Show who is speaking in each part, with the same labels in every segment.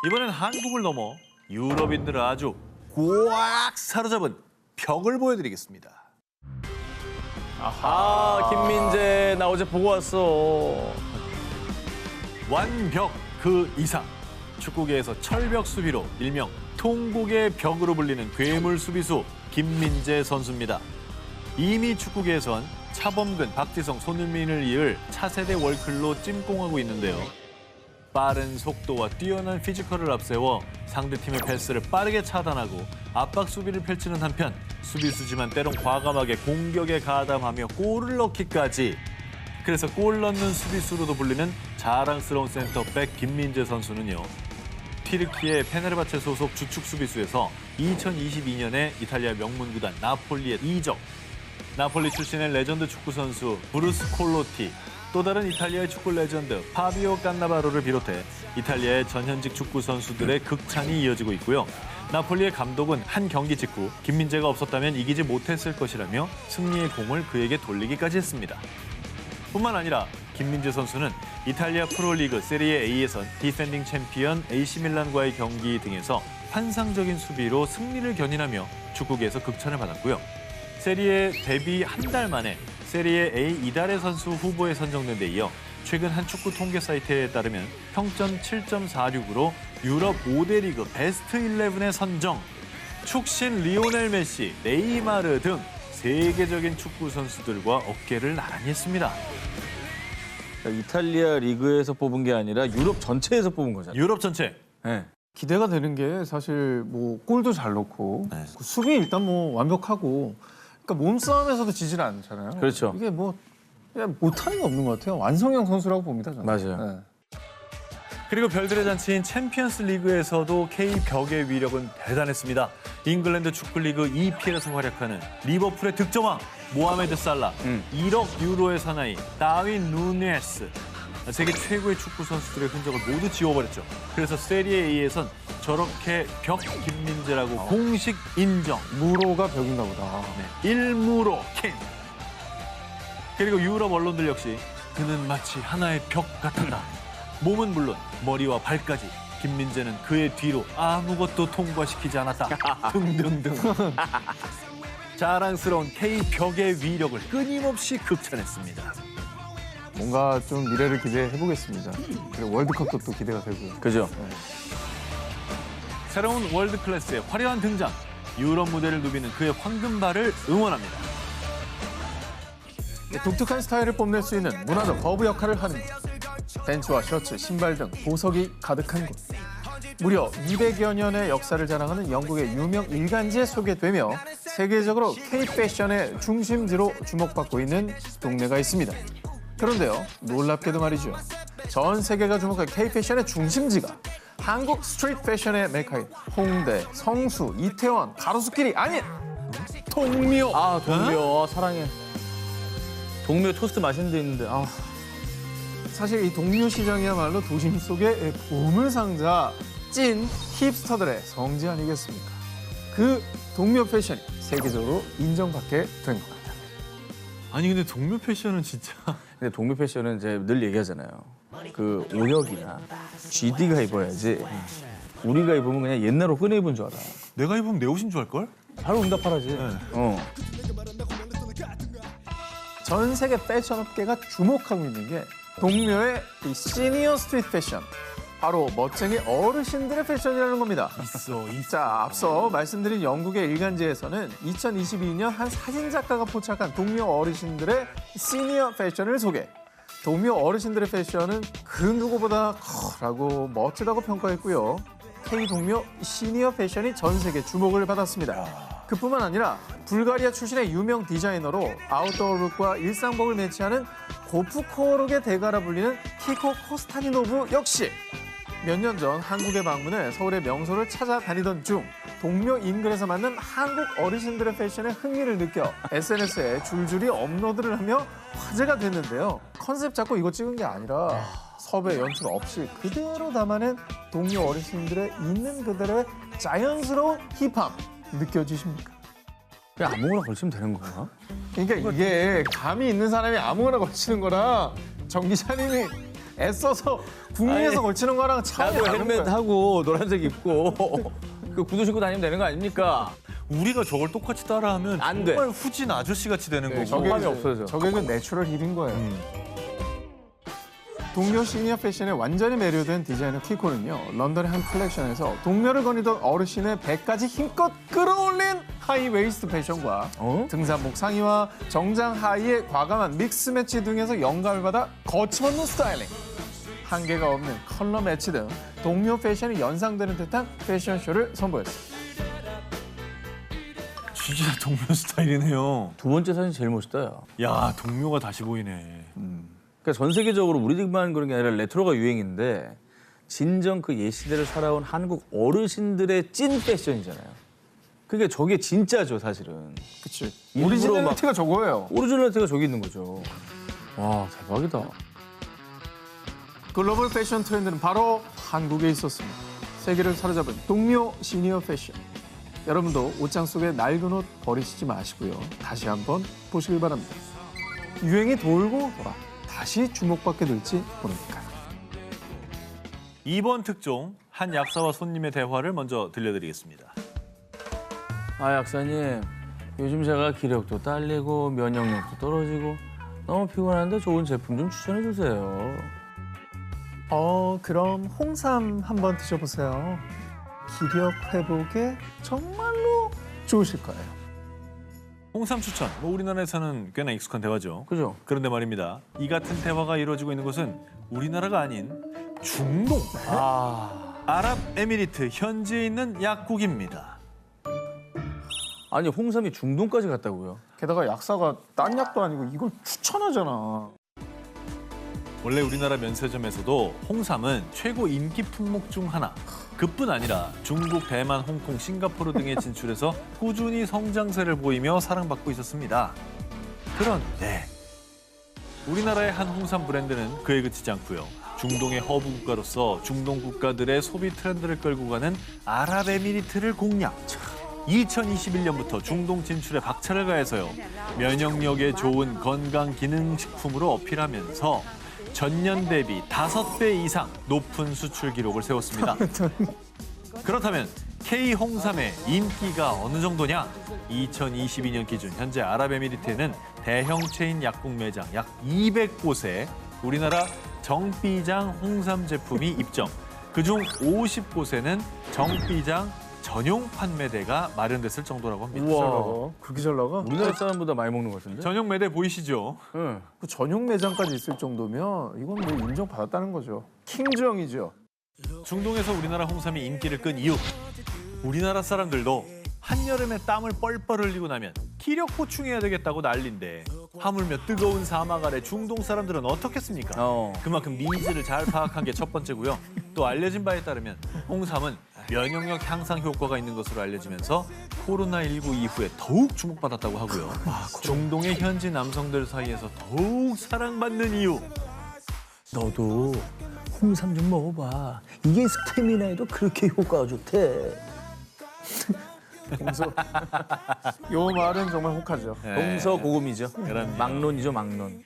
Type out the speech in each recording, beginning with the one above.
Speaker 1: 이번엔 한국을 넘어 유럽인들을 아주 꽉 사로잡은 벽을 보여드리겠습니다.
Speaker 2: 김민재 나 어제 보고 왔어.
Speaker 1: 완벽 그 이상. 축구계에서 철벽 수비로 일명 통곡의 벽으로 불리는 괴물 수비수 김민재 선수입니다. 이미 축구계에선 차범근, 박지성, 손흥민을 이을 차세대 월클로 찜공하고 있는데요. 빠른 속도와 뛰어난 피지컬을 앞세워 상대팀의 패스를 빠르게 차단하고 압박 수비를 펼치는 한편 수비수지만 때론 과감하게 공격에 가담하며 골을 넣기까지. 그래서 골 넣는 수비수로도 불리는 자랑스러운 센터백 김민재 선수는요. 튀르키예 페네르바체 소속 주축 수비수에서 2022년에 이탈리아 명문 구단 나폴리에 이적. 나폴리 출신의 레전드 축구 선수 브루스 콜로티, 또 다른 이탈리아의 축구 레전드 파비오 깐나바로를 비롯해 이탈리아의 전현직 축구 선수들의 극찬이 이어지고 있고요. 나폴리의 감독은 한 경기 직후 김민재가 없었다면 이기지 못했을 것이라며 승리의 공을 그에게 돌리기까지 했습니다. 뿐만 아니라 김민재 선수는 이탈리아 프로리그 세리에 A에선 디펜딩 챔피언 AC밀란과의 경기 등에서 환상적인 수비로 승리를 견인하며 축구계에서 극찬을 받았고요. 세리에 데뷔 한 달 만에 세리에 A 이달의 선수 후보에 선정된 데 이어 최근 한 축구 통계 사이트에 따르면 평점 7.46으로 유럽 5대 리그 베스트 11에 선정. 축신 리오넬 메시, 네이마르 등 세계적인 축구 선수들과 어깨를 나란히 했습니다.
Speaker 2: 이탈리아 리그에서 뽑은 게 아니라 유럽 전체에서 뽑은 거잖아요.
Speaker 1: 유럽 전체.
Speaker 2: 네.
Speaker 3: 기대가 되는 게 사실 뭐 골도 잘 넣고
Speaker 1: 네.
Speaker 3: 수비 일단 뭐 완벽하고 그러니까 몸싸움에서도 지지는 않잖아요.
Speaker 2: 그렇죠.
Speaker 3: 이게 뭐 그냥 못하는 게 없는 것 같아요. 완성형 선수라고 봅니다. 저는.
Speaker 2: 맞아요.
Speaker 3: 네.
Speaker 1: 그리고 별들의 잔치인 챔피언스 리그에서도 K벽의 위력은 대단했습니다. 잉글랜드 축구리그 EPL에서 활약하는 리버풀의 득점왕 모하메드 살라, 1억 유로의 사나이 다윈 누네스. 세계 최고의 축구 선수들의 흔적을 모두 지워버렸죠. 그래서 세리에 A에선 저렇게 벽 김민재라고 공식 인정.
Speaker 3: 무로가 벽인가 보다.
Speaker 1: 네, 일무로 캔. 그리고 유럽 언론들 역시 그는 마치 하나의 벽 같았다. 몸은 물론 머리와 발까지 김민재는 그의 뒤로 아무것도 통과시키지 않았다. 등등등. 자랑스러운 K벽의 위력을 끊임없이 극찬했습니다.
Speaker 3: 뭔가 좀 미래를 기대해 보겠습니다. 그리고 월드컵도 또 기대가 되고요.
Speaker 2: 그죠?
Speaker 1: 새로운 월드 클래스의 화려한 등장. 유럽 무대를 누비는 그의 황금발을 응원합니다.
Speaker 3: 독특한 스타일을 뽐낼 수 있는 문화적 허브 역할을 하는 곳. 벤츠와 셔츠, 신발 등 보석이 가득한 곳. 무려 200여 년의 역사를 자랑하는 영국의 유명 일간지에 소개되며 세계적으로 K-패션의 중심지로 주목받고 있는 동네가 있습니다. 그런데요, 놀랍게도 말이죠. 전 세계가 주목한 K-패션의 중심지가 한국 스트리트 패션의 메카인 홍대, 성수, 이태원, 가로수길이 아닌 동묘.
Speaker 2: 동묘. 사랑해. 동묘 토스트 맛있는 데 있는데.
Speaker 3: 사실 이 동묘 시장이야말로 도심 속의 보물상자 찐 힙스터들의 성지 아니겠습니까? 그 동묘 패션이 세계적으로 인정받게 된 것 같아요.
Speaker 1: 아니 근데 동묘 패션은 진짜
Speaker 2: 근데 동묘 패션은 이제 늘 얘기하잖아요. 그 오혁이나 GD가 입어야지. 우리가 입으면 그냥 옛날 옷 꺼내 입은 줄 알아.
Speaker 1: 내가 입으면 내 옷인 줄 알걸?
Speaker 2: 바로 응답하라지.
Speaker 3: 전 세계 패션 업계가 주목하고 있는 게 동묘의 이 시니어 스트리트 패션. 바로 멋쟁이 어르신들의 패션이라는 겁니다.
Speaker 1: 있어.
Speaker 3: 자, 앞서 말씀드린 영국의 일간지에서는 2022년 한 사진작가가 포착한 동묘 어르신들의 시니어 패션을 소개. 동묘 어르신들의 패션은 그 누구보다 컬하고 멋지다고 평가했고요. K-동묘 시니어 패션이 전 세계 주목을 받았습니다. 그뿐만 아니라 불가리아 출신의 유명 디자이너로 아웃도어룩과 일상복을 매치하는 고프코어룩의 대가라 불리는 키코 코스타니노브 역시 몇 년 전 한국에 방문해 서울의 명소를 찾아다니던 중 동묘 인근에서 만난 한국 어르신들의 패션에 흥미를 느껴 SNS에 줄줄이 업로드를 하며 화제가 됐는데요. 컨셉 잡고 이거 찍은 게 아니라 섭외 연출 없이 그대로 담아낸 동묘 어르신들의 있는 그대로의 자연스러운 힙함 느껴지십니까?
Speaker 2: 그냥 아무거나 걸치면 되는 거야?
Speaker 3: 그러니까 이게 감이 있는 사람이 아무거나 걸치는 거라 정 기자님이 애써서 국내에서
Speaker 2: 아니,
Speaker 3: 걸치는 거랑 차원이
Speaker 2: 나도
Speaker 3: 다른
Speaker 2: 헬멧
Speaker 3: 거야.
Speaker 2: 하고 노란색 입고 그 구두 신고 다니면 되는 거 아닙니까?
Speaker 1: 우리가 저걸 똑같이 따라하면
Speaker 2: 안 돼.
Speaker 1: 정말 후진 아저씨 같이 되는 거고.
Speaker 2: 정감이 없어져.
Speaker 3: 저게 그 내추럴 힐인 거예요. 동묘 시니어 패션에 완전히 매료된 디자이너 키코는요. 런던의 한 컬렉션에서 동묘를 거니던 어르신의 배까지 힘껏 끌어올린 하이웨이스트 패션과 등산복 상의와 정장 하의의 과감한 믹스 매치 등에서 영감을 받아 거침없는 스타일링. 한계가 없는 컬러 매치 등 동묘 패션이 연상되는 듯한 패션쇼를 선보였습니다.
Speaker 1: 진짜 동묘 스타일이네요.
Speaker 2: 두 번째 사진 제일 멋있다. 야.
Speaker 1: 야, 동묘가 다시 보이네.
Speaker 2: 그러니까 전 세계적으로 우리들만 그런 게 아니라 레트로가 유행인데 진정 그 옛 시대를 살아온 한국 어르신들의 찐 패션이잖아요. 그게 저게 진짜죠, 사실은.
Speaker 3: 그치.
Speaker 2: 일부러
Speaker 3: 오리지널리티가 저거예요.
Speaker 2: 오리지널리티가 저기 있는 거죠. 와, 대박이다.
Speaker 3: 글로벌 패션 트렌드는 바로 한국에 있었습니다. 세계를 사로잡은 동묘 시니어 패션. 여러분도 옷장 속에 낡은 옷 버리시지 마시고요. 다시 한번 보시길 바랍니다. 유행이 돌고 돌아 다시 주목받게 될지 모르니까요.
Speaker 1: 이번 특종 한 약사와 손님의 대화를 먼저 들려드리겠습니다.
Speaker 2: 아, 약사님. 요즘 제가 기력도 딸리고 면역력도 떨어지고 너무 피곤한데 좋은 제품 좀 추천해 주세요.
Speaker 3: 그럼 홍삼 한번 드셔보세요. 기력 회복에 정말로 좋으실 거예요.
Speaker 1: 홍삼 추천, 우리나라에서는 꽤나 익숙한 대화죠.
Speaker 2: 그죠?
Speaker 1: 그런데 말입니다. 이 같은 대화가 이루어지고 있는 곳은 우리나라가 아닌 중동, 아랍에미리트 현지에 있는 약국입니다.
Speaker 2: 아니, 홍삼이 중동까지 갔다고요?
Speaker 3: 게다가 약사가 딴 약도 아니고 이걸 추천하잖아.
Speaker 1: 원래 우리나라 면세점에서도 홍삼은 최고 인기 품목 중 하나. 그뿐 아니라 중국, 대만, 홍콩, 싱가포르 등에 진출해서 꾸준히 성장세를 보이며 사랑받고 있었습니다. 그런데 우리나라의 한 홍삼 브랜드는 그에 그치지 않고요. 중동의 허브 국가로서 중동 국가들의 소비 트렌드를 끌고 가는 아랍에미리트를 공략. 2021년부터 중동 진출에 박차를 가해서요. 면역력에 좋은 건강 기능 식품으로 어필하면서 전년 대비 5배 이상 높은 수출 기록을 세웠습니다. 그렇다면 K 홍삼의 인기가 어느 정도냐? 2022년 기준 현재 아랍에미리트에는 대형 체인 약국 매장 약 200곳에 우리나라 정비장 홍삼 제품이 입점. 그중 50곳에는 정비장 전용 판매대가 마련됐을 정도라고 합니다.
Speaker 2: 우와.
Speaker 3: 그렇게 잘 나가?
Speaker 2: 우리나라 사람보다 많이 먹는 것 같은데?
Speaker 1: 전용 매대 보이시죠?
Speaker 2: 응.
Speaker 3: 그 전용 매장까지 있을 정도면 이건 뭐 인정받았다는 거죠. 킹정이죠.
Speaker 1: 중동에서 우리나라 홍삼이 인기를 끈 이유. 우리나라 사람들도 한여름에 땀을 뻘뻘 흘리고 나면 기력 보충해야 되겠다고 난린데 하물며 뜨거운 사막 아래 중동 사람들은 어떻겠습니까? 그만큼 니즈를 잘 파악한 게 첫 번째고요. 또 알려진 바에 따르면 홍삼은 면역력 향상 효과가 있는 것으로 알려지면서 코로나19 이후에 더욱 주목받았다고 하고요. 중동의 현지 남성들 사이에서 더욱 사랑받는 이유.
Speaker 2: 너도 홍삼 좀 먹어봐. 이게 스태미나에도 그렇게 효과가 좋대.
Speaker 3: 요 말은 정말 혹하죠.
Speaker 2: 동서고금이죠.
Speaker 1: 그럼요.
Speaker 2: 막론이죠, 막론.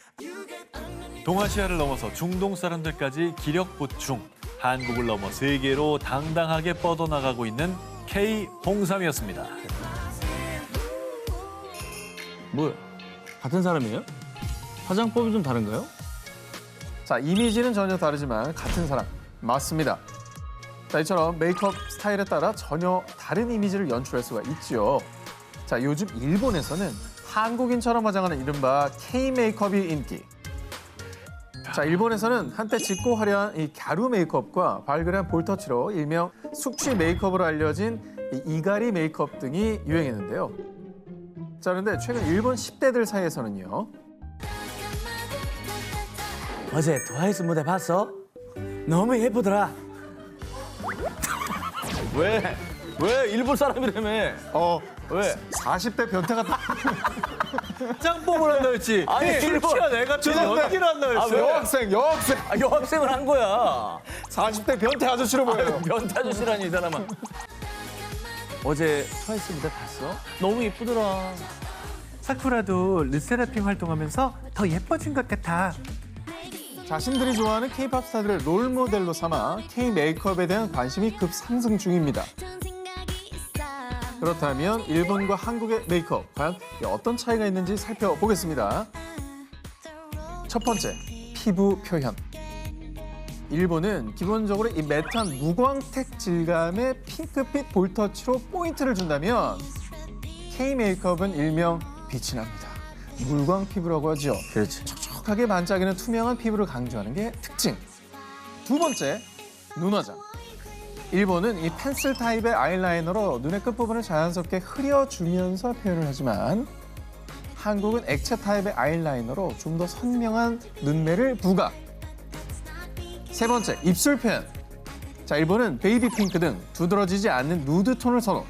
Speaker 1: 동아시아를 넘어서 중동 사람들까지 기력 보충. 한국을 넘어 세계로 당당하게 뻗어나가고 있는 K 홍삼이었습니다.
Speaker 2: 뭐야? 같은 사람이에요? 화장법이 좀 다른가요?
Speaker 3: 자, 이미지는 전혀 다르지만 같은 사람. 맞습니다. 자, 이처럼 메이크업 스타일에 따라 전혀 다른 이미지를 연출할 수가 있죠. 자, 요즘 일본에서는 한국인처럼 화장하는 이른바 K 메이크업이 인기. 자, 일본에서는 한때 짙고 화려한 이 갸루 메이크업과 발그레한 볼터치로 일명 숙취 메이크업으로 알려진 이 이가리 메이크업 등이 유행했는데요. 자, 그런데 최근 일본 10대들 사이에서는요.
Speaker 2: 어제 트와이스 무대 봤어? 너무 예쁘더라. 왜? 왜? 일본 사람이라며. 왜?
Speaker 3: 40대 변태 같은
Speaker 1: 짱뽕을 한다 했지.
Speaker 2: 아니,
Speaker 1: 술취한 애 같은 연기를 한다 했어.
Speaker 3: 여학생.
Speaker 2: 아, 여학생을 한 거야.
Speaker 3: 40대 변태 아저씨로 보여요.
Speaker 2: 변태 아저씨라니, 이 사람아. 어제 트와이스 무대 봤어? 너무 예쁘더라.
Speaker 4: 사쿠라도 르세라핌 활동하면서 더 예뻐진 것 같아.
Speaker 3: 자신들이 좋아하는 K-팝 스타들을 롤 모델로 삼아 K-메이크업에 대한 관심이 급상승 중입니다. 그렇다면 일본과 한국의 메이크업, 과연 어떤 차이가 있는지 살펴보겠습니다. 첫 번째, 피부 표현. 일본은 기본적으로 이 매트한 무광택 질감의 핑크빛 볼터치로 포인트를 준다면 K-메이크업은 일명 빛이 납니다. 물광 피부라고 하죠.
Speaker 2: 그렇지.
Speaker 3: 촉촉하게 반짝이는 투명한 피부를 강조하는 게 특징. 두 번째, 눈화장. 일본은 이 펜슬 타입의 아이라이너로 눈의 끝부분을 자연스럽게 흐려주면서 표현을 하지만 한국은 액체 타입의 아이라이너로 좀 더 선명한 눈매를 부각. 세 번째, 입술 표현. 자, 일본은 베이비 핑크 등 두드러지지 않는 누드 톤을 선호.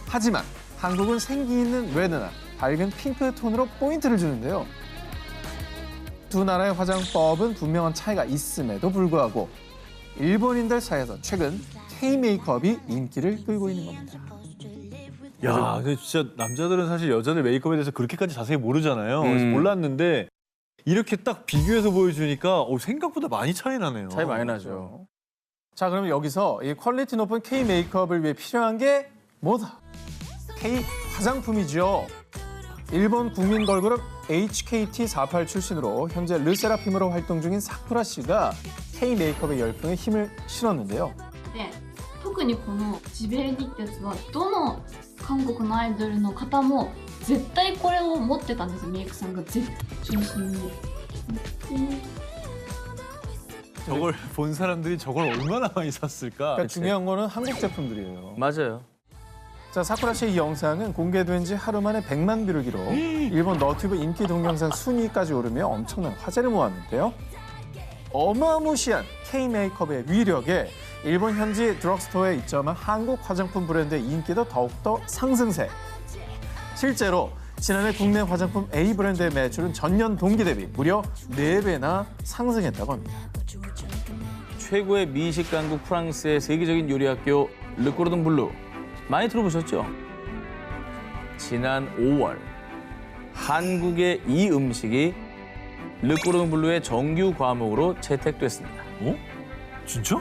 Speaker 3: 하지만 한국은 생기 있는 레드나 밝은 핑크 톤으로 포인트를 주는데요. 두 나라의 화장법은 분명한 차이가 있음에도 불구하고 일본인들 사이에서 최근 K-메이크업이 인기를 끌고 있는 겁니다.
Speaker 1: 야, 근데 진짜 남자들은 사실 여자들 메이크업에 대해서 그렇게까지 자세히 모르잖아요. 그래서 몰랐는데 이렇게 딱 비교해서 보여주니까 생각보다 많이 차이 나네요.
Speaker 2: 차이 많이 나죠.
Speaker 3: 자, 그럼 여기서 이 퀄리티 높은 K-메이크업을 위해 필요한 게 뭐다? K-화장품이죠. 일본 국민 걸그룹 HKT48 출신으로 현재 르세라핌으로 활동 중인 사쿠라 씨가 K-메이크업의 열풍에 힘을 실었는데요.
Speaker 4: で特にこのジベレディってやつはどの韓国のアイドルの方も絶対これを持ってたんですよ、メイクさんが中心に。
Speaker 1: 저걸 본 사람들이 저걸 얼마나 많이 샀을까?
Speaker 3: 그러니까 중요한 거는 한국 제품들이에요.
Speaker 2: 맞아요.
Speaker 3: 자, 사쿠라 씨의 이 영상은 공개된 지 하루 만에 100만 뷰를 기록. 일본 너튜브 인기 동영상 순위까지 오르며 엄청난 화제를 모았는데요. 어마무시한 K-메이크업의 위력에 일본 현지 드럭스토어에 입점한 한국 화장품 브랜드의 인기도 더욱더 상승세. 실제로 지난해 국내 화장품 A 브랜드의 매출은 전년 동기 대비 무려 4배나 상승했다고 합니다.
Speaker 2: 최고의 미식 강국 프랑스의 세계적인 요리 학교 르꼬르동 블루 많이 들어보셨죠? 지난 5월 한국의 이 음식이 르꼬르동 블루의 정규 과목으로 채택됐습니다.
Speaker 1: 어? 진짜?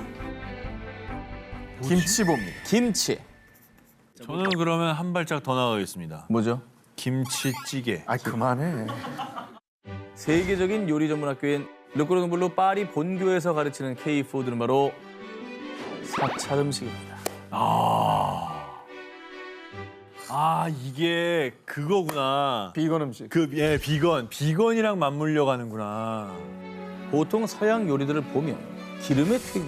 Speaker 3: 김치보입니다.
Speaker 2: 김치.
Speaker 1: 저는 그러면 한 발짝 더 나가겠습니다.
Speaker 2: 뭐죠?
Speaker 1: 김치찌개.
Speaker 3: 아, 그만해.
Speaker 2: 세계적인 요리 전문 학교인 르꼬르동 블루 파리 본교에서 가르치는 K-푸드는 바로 사찰 음식입니다.
Speaker 1: 이게 그거구나.
Speaker 3: 비건 음식.
Speaker 1: 비건이랑 맞물려 가는구나.
Speaker 2: 보통 서양 요리들을 보면 기름에 튀긴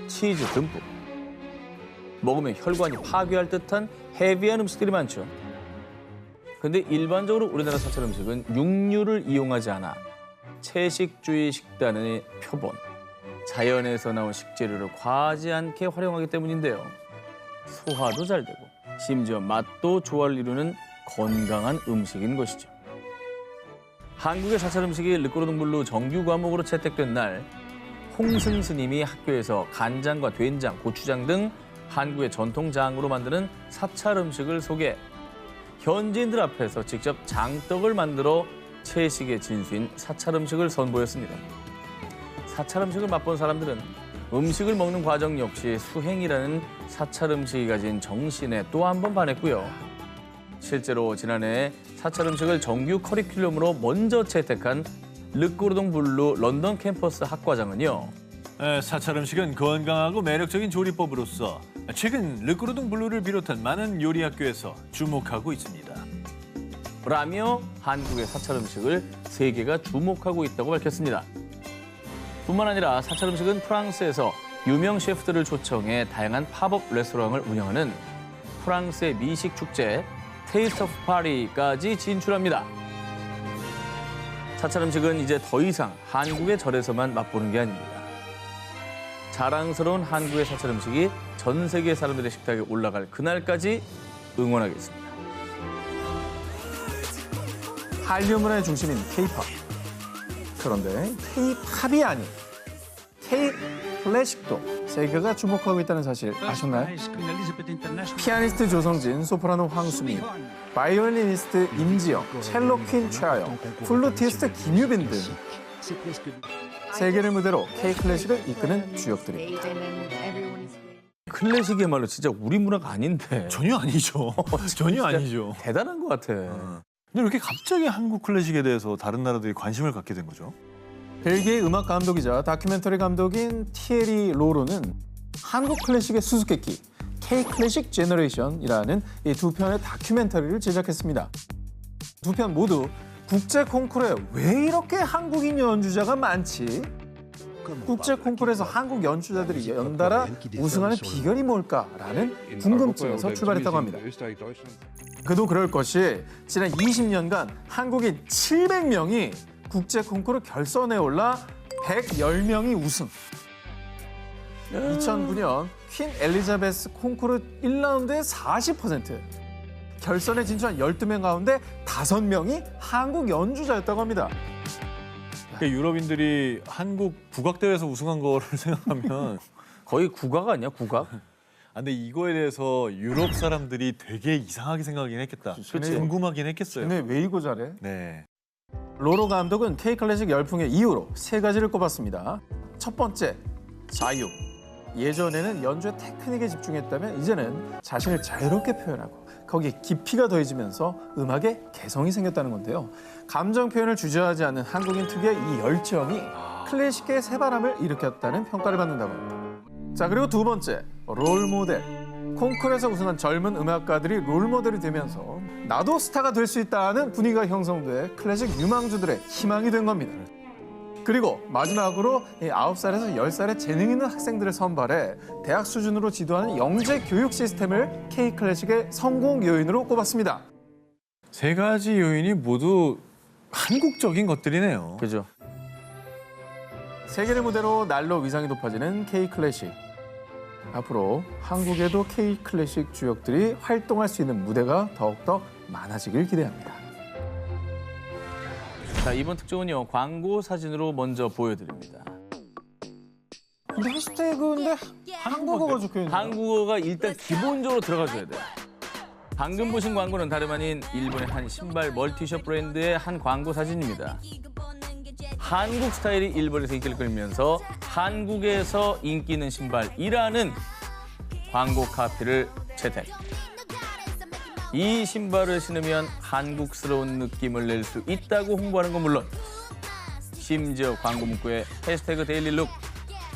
Speaker 2: 치즈 듬뿍 먹으면 혈관이 파괴할 듯한 헤비한 음식들이 많죠. 근데 일반적으로 우리나라 사찰 음식은 육류를 이용하지 않아 채식주의 식단의 표본, 자연에서 나온 식재료를 과하지 않게 활용하기 때문인데요. 소화도 잘 되고 심지어 맛도 조화를 이루는 건강한 음식인 것이죠. 한국의 사찰 음식이 르꼬르동 블루 정규 과목으로 채택된 날 홍승 스님이 학교에서 간장과 된장, 고추장 등 한국의 전통장으로 만드는 사찰 음식을 소개, 현지인들 앞에서 직접 장떡을 만들어 채식의 진수인 사찰 음식을 선보였습니다. 사찰 음식을 맛본 사람들은 음식을 먹는 과정 역시 수행이라는 사찰 음식이 가진 정신에 또 한 번 반했고요. 실제로 지난해 사찰 음식을 정규 커리큘럼으로 먼저 채택한 르꼬르동 블루 런던 캠퍼스 학과장은요.
Speaker 1: 사찰 음식은 건강하고 매력적인 조리법으로서 최근 르꼬르동 블루를 비롯한 많은 요리 학교에서 주목하고 있습니다.
Speaker 2: 라며 한국의 사찰 음식을 세계가 주목하고 있다고 밝혔습니다. 뿐만 아니라 사찰 음식은 프랑스에서 유명 셰프들을 초청해 다양한 팝업 레스토랑을 운영하는 프랑스의 미식 축제 테이스트 오브 파리까지 진출합니다. 사찰 음식은 이제 더 이상 한국의 절에서만 맛보는 게 아닙니다. 자랑스러운 한국의 사찰 음식이 전 세계 사람들의 식탁에 올라갈 그날까지 응원하겠습니다.
Speaker 3: 한류 문화의 중심인 K-팝. 그런데 K-팝이 아닌 K-클래식도 세계가 주목하고 있다는 사실 아셨나요? 피아니스트 조성진, 소프라노 황수미, 바이올리니스트 임지영, 첼로 퀸 최하영, 플루티스트 김유빈 등 세계를 무대로 K-클래식을 이끄는 주역들입니다.
Speaker 2: 클래식이야말로 진짜 우리 문화가 아닌데
Speaker 1: 전혀 아니죠. 전혀 아니죠.
Speaker 2: 대단한 것 같아.
Speaker 1: 근데 왜 이렇게 갑자기 한국 클래식에 대해서 다른 나라들이 관심을 갖게 된 거죠?
Speaker 3: 벨기에 음악 감독이자 다큐멘터리 감독인 티에리 로로는 한국 클래식의 수수께끼 K-클래식 제너레이션이라는 이 두 편의 다큐멘터리를 제작했습니다. 두 편 모두 국제 콩쿠르에 왜 이렇게 한국인 연주자가 많지? 국제 콩쿠르에서 한국 연주자들이 연달아 우승하는 비결이 뭘까라는 궁금증에서 출발했다고 합니다. 그도 그럴 것이 지난 20년간 한국인 700명이 국제 콩쿠르 결선에 올라 110명이 우승. 2009년 퀸 엘리자베스 콩쿠르 1라운드의 40%. 결선에 진출한 12명 가운데 5명이 한국 연주자였다고 합니다.
Speaker 1: 그러니까 유럽인들이 한국 국악대회에서 우승한 거를 생각하면
Speaker 2: 거의 국악 아니야, 국악?
Speaker 1: 근데 이거에 대해서 유럽 사람들이 되게 이상하게 생각하긴 했겠다.
Speaker 3: 그치.
Speaker 1: 궁금하긴 했겠어요.
Speaker 3: 근데 왜 이거 잘해?
Speaker 1: 네.
Speaker 3: 로로 감독은 K-클래식 열풍의 이유로 3가지를 꼽았습니다. 첫 번째, 자유. 예전에는 연주의 테크닉에 집중했다면 이제는 자신을 자유롭게 표현하고 거기에 깊이가 더해지면서 음악에 개성이 생겼다는 건데요. 감정 표현을 주저하지 않는 한국인 특유의 이 열정이 클래식계의 새바람을 일으켰다는 평가를 받는다고 합니다. 자, 그리고 두 번째, 롤 모델. 콩쿠르에서 우승한 젊은 음악가들이 롤 모델이 되면서 나도 스타가 될 수 있다는 분위기가 형성돼 클래식 유망주들의 희망이 된 겁니다. 그리고 마지막으로 9살에서 10살의 재능 있는 학생들을 선발해 대학 수준으로 지도하는 영재 교육 시스템을 K-클래식의 성공 요인으로 꼽았습니다.
Speaker 1: 세 가지 요인이 모두 한국적인 것들이네요.
Speaker 2: 그죠.
Speaker 3: 세계를 무대로 날로 위상이 높아지는 K-클래식. 앞으로 한국에도 K-클래식 주역들이 활동할 수 있는 무대가 더욱더 많아지길 기대합니다.
Speaker 2: 자, 이번 특종은요, 광고 사진으로 먼저 보여드립니다.
Speaker 3: 근데 해시태그인데 한국어가 적혀있네요.
Speaker 2: 한국어가 일단 기본적으로 들어가줘야 돼요. 방금 보신 광고는 다름 아닌 일본의 한 신발 멀티숍 브랜드의 한 광고 사진입니다. 한국 스타일이 일본에서 인기를 끌면서 한국에서 인기 있는 신발이라는 광고 카피를 채택. 이 신발을 신으면 한국스러운 느낌을 낼 수 있다고 홍보하는 건 물론 심지어 광고 문구에 해시태그 데일리룩,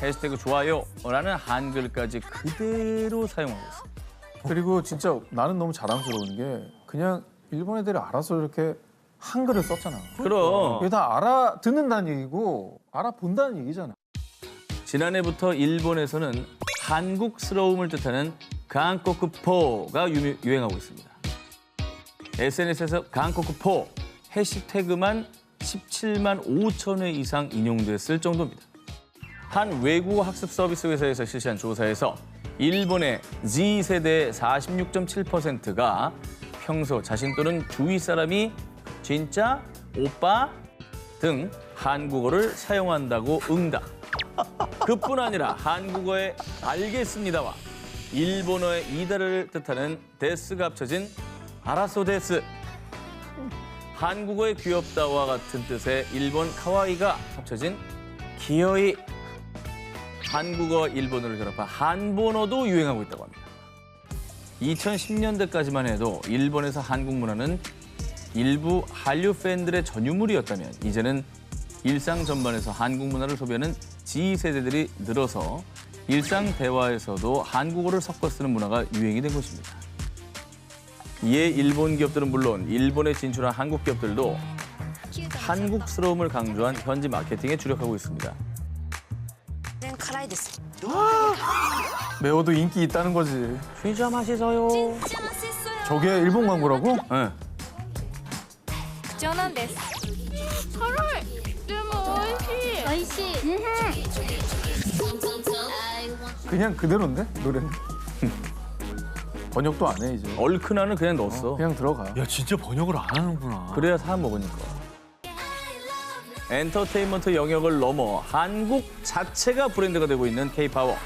Speaker 2: 해시태그 좋아요라는 한글까지 그대로 사용하고 있습니다.
Speaker 3: 그리고 진짜 나는 너무 자랑스러운 게 그냥 일본 애들이 알아서 이렇게 한글을 썼잖아.
Speaker 2: 그럼
Speaker 3: 이게 다 알아듣는다는 얘기고 알아본다는 얘기잖아.
Speaker 2: 지난해부터 일본에서는 한국스러움을 뜻하는 강코크포가 유행하고 있습니다. SNS에서 강코크포 해시태그만 17만 5천 회 이상 인용됐을 정도입니다. 한 외국어 학습 서비스 회사에서 실시한 조사에서 일본의 Z세대의 46.7%가 평소 자신 또는 주위 사람이 진짜, 오빠 등 한국어를 사용한다고 응답. 그뿐 아니라 한국어의 알겠습니다와 일본어의 이다를 뜻하는 데스가 합쳐진 아라소 데스. 한국어의 귀엽다와 같은 뜻의 일본 카와이가 합쳐진 기어이. 한국어, 일본어를 결합한 한본어도 유행하고 있다고 합니다. 2010년대까지만 해도 일본에서 한국 문화는 일부 한류 팬들의 전유물이었다면 이제는 일상 전반에서 한국 문화를 소비하는 Z세대들이 늘어서 일상 대화에서도 한국어를 섞어 쓰는 문화가 유행이 된 것입니다. 이에 일본 기업들은 물론 일본에 진출한 한국 기업들도 한국스러움을 강조한 현지 마케팅에 주력하고 있습니다.
Speaker 3: 매워도 인기 있다는 거지.
Speaker 2: 진짜 맛있어요.
Speaker 3: 저게 일본 광고라고?
Speaker 2: 네.
Speaker 5: 貴重なんです。辛い。でも美味しい。美味しい。
Speaker 3: 그냥 그대로인데 노래는. 번역도 안 해 이제.
Speaker 2: 얼큰하는 그냥 넣었어.
Speaker 3: 그냥 들어가.
Speaker 1: 야, 진짜 번역을 안 하는구나.
Speaker 2: 그래야 사람 먹으니까. 엔터테인먼트 영역을 넘어 한국 자체가 브랜드가 되고 있는 K-파워.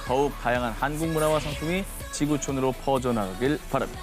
Speaker 2: 더욱 다양한 한국 문화와 상품이 지구촌으로 퍼져나가길 바랍니다.